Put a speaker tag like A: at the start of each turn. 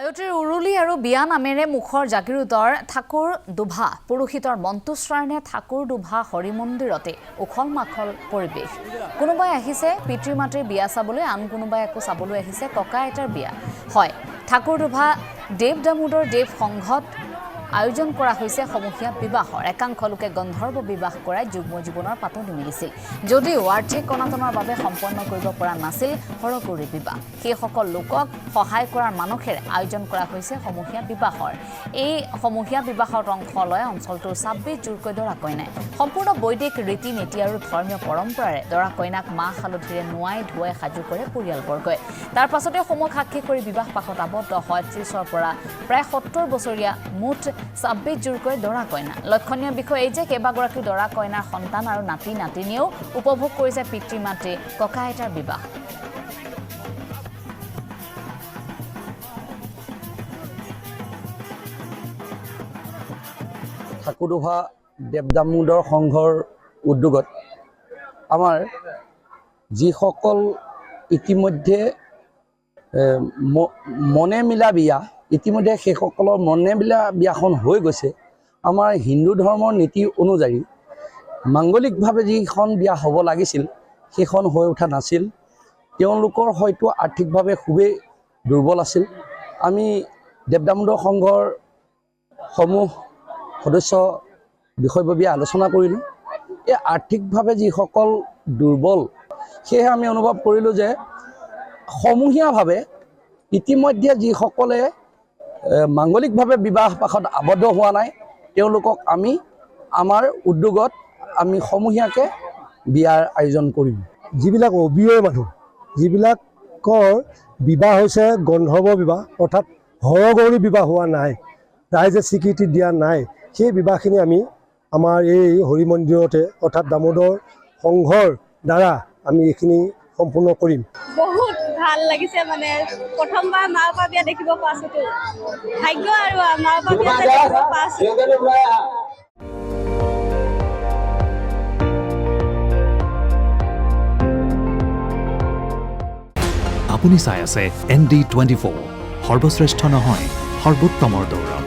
A: আয়তীৰ উৰুলি আৰু বিয়া নামেৰে মুখৰ জাগিৰোডৰ ঠাকুৰ দুভা পুৰোহিতৰ মন্ত্ৰোচ্চাৰণে ঠাকুৰ দুভা হৰি মন্দিৰতে উখল মাখল পৰিৱেশ। কোনোবাই আহিছে পিতৃ মাতৃৰ বিয়া চাবলৈ, আন কোনোবাই আকৌ চাবলৈ আহিছে ককা আইতাৰ বিয়া। হয়, ঠাকুৰ দুভা দেৱ দামোদৰ দেৱ সংঘত আয়োজন কৰা হৈছে সমূহীয়া বিবাহৰ। একাংশ লোকে গন্ধৰ্ব বিবাহ কৰাই যুগ্ম জীৱনৰ পাতনি মেলিছিল। যদিও আৰ্থিক অনাটনৰ বাবে সম্পন্ন কৰিব পৰা নাছিল হৰগৌৰী বিবাহ, সেইসকল লোকক সহায় কৰাৰ মানসেৰে আয়োজন কৰা হৈছে সমূহীয়া বিবাহৰ। এই সমূহীয়া বিবাহত অংশ লয় অঞ্চলটোৰ 26 জোৰকৈ দৰা কইনাই। সম্পূৰ্ণ বৈদিক ৰীতি নীতি আৰু ধৰ্মীয় পৰম্পৰাৰে দৰা কইনাক মাহ হালধিৰে নোৱাই ধুৱাই সাজু কৰে পৰিয়ালবৰ্গই। তাৰ পাছতে সময় সাক্ষী কৰি বিবাহ পাশত আবদ্ধ হয় 30ৰ পৰা প্ৰায় 70 বছৰীয়া মুঠ 26 জোৰকৈ দৰা কইনা। লক্ষণীয় বিষয় এই যে কেইবাগৰাকী দৰা কইনাৰ সন্তান আৰু নাতি নাতিনীয়েও উপভোগ কৰিছে পিতৃ মাতৃ ককা আইতাৰ বিবাহ।
B: ঠাকুৰ দুভা দেৱ দামোদৰ সংঘৰ উদ্যোগত আমাৰ যিসকল ইতিমধ্যে মনে মিলা বিয়া, ইতিমধ্যে সেইসকলৰ মনে মিলা বিয়াখন হৈ গৈছে। আমাৰ হিন্দু ধৰ্মৰ নীতি অনুযায়ী মাংগলিকভাৱে যিখন বিয়া হ'ব লাগিছিল সেইখন হৈ উঠা নাছিল। তেওঁলোকৰ হয়তো আৰ্থিকভাৱে খুবেই দুৰ্বল আছিল। আমি দেৱ দামোদৰ সংঘৰ সমূহ সদস্য বিষয়ববীয়া আলোচনা কৰিলোঁ। এই আৰ্থিকভাৱে যিসকল দুৰ্বল, সেয়েহে আমি অনুভৱ কৰিলোঁ যে সমূহীয়াভাৱে ইতিমধ্যে যিসকলে মাংগলিকভাৱে বিবাহ পাশত আবদ্ধ হোৱা নাই, তেওঁলোকক আমি আমাৰ উদ্যোগত আমি সমূহীয়াকৈ বিয়াৰ আয়োজন কৰিম।
C: যিবিলাক অবিয়য় মানুহ, যিবিলাকৰ বিবাহ হৈছে গন্ধৰ্ব বিবাহ, অৰ্থাৎ হৰগৌৰী বিবাহ হোৱা নাই, ৰাইজে স্বীকৃতি দিয়া নাই, সেই বিবাহখিনি আমি আমাৰ এই হৰি মন্দিৰতে অৰ্থাৎ দামোদৰ সংঘৰ দ্বাৰা আমি এইখিনি সম্পূৰ্ণ কৰিম।
D: বহুত ভাল লাগিছে, মানে প্ৰথমবাৰ মাৰ পৰা বিয়া দেখিব পাইছোতো, ভাগ্য আৰু মাৰ পৰা বিয়া দেখিব পাইছো।
E: আপুনি চাই আছে ND24, সৰ্বশ্ৰেষ্ঠ নহয় সৰ্বোত্তমৰ দৌৰত।